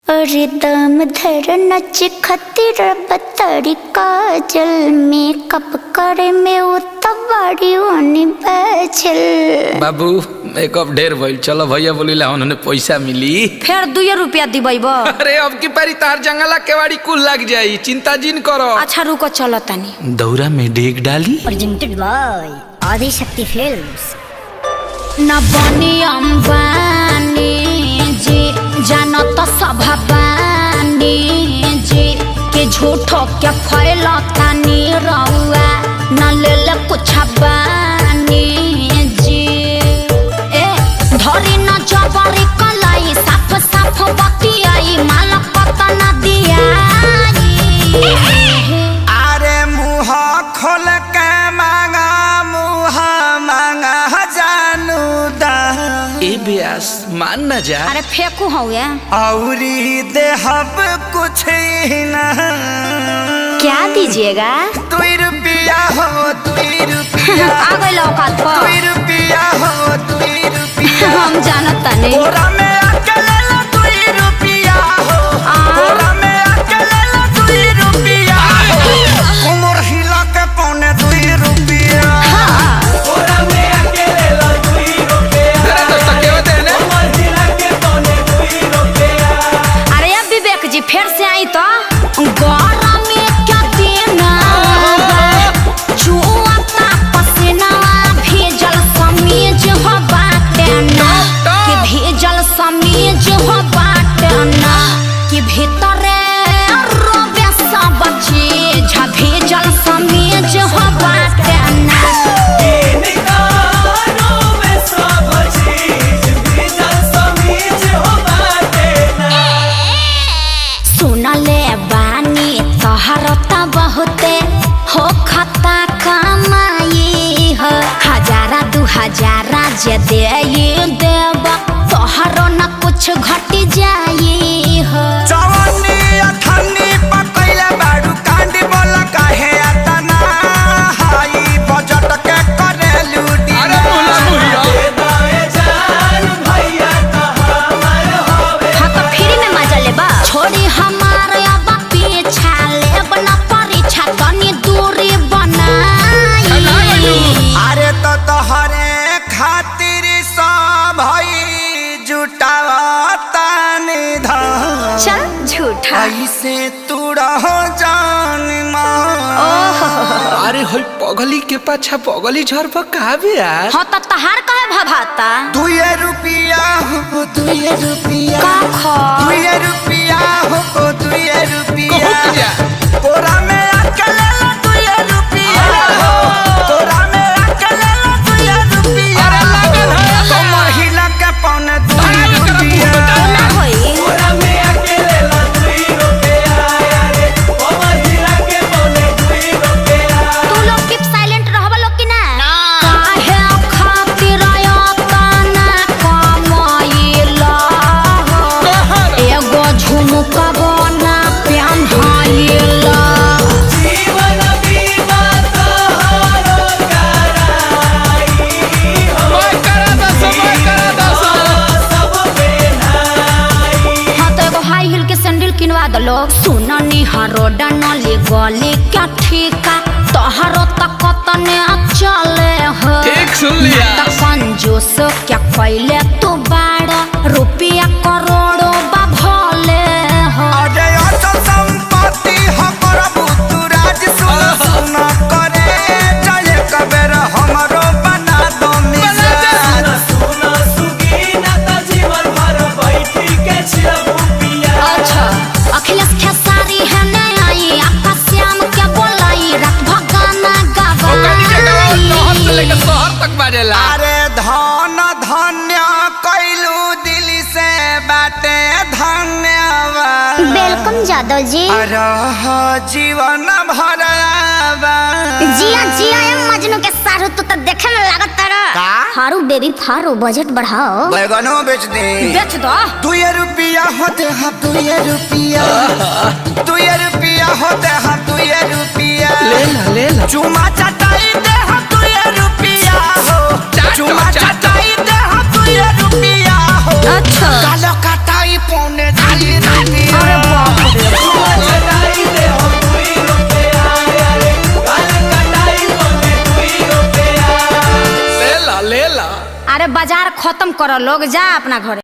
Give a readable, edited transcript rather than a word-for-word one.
अरे दम धर नच खतिर बतरी काजल मेकअप करे में उतवाड़ी ओनी बैचल। बाबू मेकअप ढेर भइल, चलो भैया बोलिला उन्होंने पैसा मिली फिर 2 रुपया दिबैब। अरे अब की पारी तार जंगला केवाड़ी कुल लग जाई, चिंता जिन करो। अच्छा रुको चलो तनी दौरा में डेग डाली। Presented by Adishakti films. न बनी अंबानी जी जानो तो सब बानी जी के झूठो के फैलता नी रउआ न ले कुछ बानी जी। ए धरी न जबरी कलाई साफ साफ बतियाई माल पता न दियाई। अरे मुँह खोल के मांगा मुँह मांगा जानू दा ए ब्यास मान न जा। अरे फेंकू हो गया औरी देहब कुछ ही ना। क्या दीजिएगा? 2 रुपया हो 2 रुपया आ गई औकात पर। 2 रुपया हो 2 रुपया हम जानता नहीं। बोरा में आके ले लो 2 रुपया हो। बोरा में आके ले लो 2 रुपया हो। उमर हिला के पौने 2 रुपया। बोरा में आके ले लो 2 रुपया। अरे दोस्त क्यों देने? उमर हिला के पौने 2 रुपया। अरे अब विवेक जी फिर से आई तो गौरा में क्या देना चुआता पसीना भेजल समीज हो बाटे ना कि भेजल समीज हो बाटे ना कि भीतरे रोबे सब चीज भेजल समीज हो बाटे ना। सुनले बानी तोहर त बहुते हो खता कमाई हो 1000-2000 जे दे देब तोहरो न कुछ घट जाई हो। जवानी अठन्नी पकैले बाडू कांडी बोला काहे अतना हाई बजट के करे लूटी। अरे बोला भैया हाँ तो फ्री में मजा लेबा। छोड़ी हमार अब पीछा लेब न परीक्षा तनी दूरी बनाई। अरे तो तोहरे खातिर सब भई जुटावता निधन। चल झूठा। ऐसे तू रहो जान मान। अरे होई पगली के पाछा पगली झर पर का ब्यास। हाँ तो तहार कहे भभाता 2 रुपया हो 2 रुपया। का खा 2 रुपया हो 2 रुपया। कहत जा। बोरा में आके ले लो 2 रुपया हो। बोरा में आके ले लो 2 रुपया। अरे लागल है। तो महिला के पौने 2 रुपया। ना होई। बोरा में आके ले लो 2 रुपया। अरे ओ महिला के पौने 2 रुपया। तू लोग कीप साइलेंट रहबा लोग की ना। काहे खातिर आतना कमाइला हो एगो झुमका बना पेन्हाइला। जीवन बीमा तोहरो कराई हो। मैं करा दस सब बेनाई। हाँ तो एगो हाई हिल के सैंडल किनवा दलो। सुननी हरोडा नली गली क्या ठीका तोहरो तक तने चले हो। ठीक सुन लिया। त कंजूस क्या कैले तू बाड़ा रुपया करोड़ों बा भले हो। अरे अचल संपत्ति हो करबू तू राज सुन करे जाए कबेर हमरो बना दो मिजान। सुन सुगीना त जीवन भर बैठी के छिरबू पिया। अच्छा अखिलेश खेसारी है नहीं आई आकाश श्याम क्या बोलाई रात भगाना शहर से लेकर गवाई। शहर तक बाजेला। अरे धन धन्य कैलू दिल से बाटे धन्यवाद। वेलकम जादव जी। रह जीवन भर जिया जिया एम मजनू के सारू तू तो देखे में लागत तारा। का? फारू बेबी फारू बजट बढ़ाओ। बैगनो बेच दे। बेच दो 2 रुपया होते हम 2 रुपया। 2 रुपया होते हम 2 रुपया। ले ला। चुमा चटाई दे हम 2 रुपया हो। चुमा चटाई दे हम 2 रुपया हो। अच्छा कालो कटाई पौने 2 रुपया। ले ला। अरे बाजार खत्म करो लोग, जा अपना घर।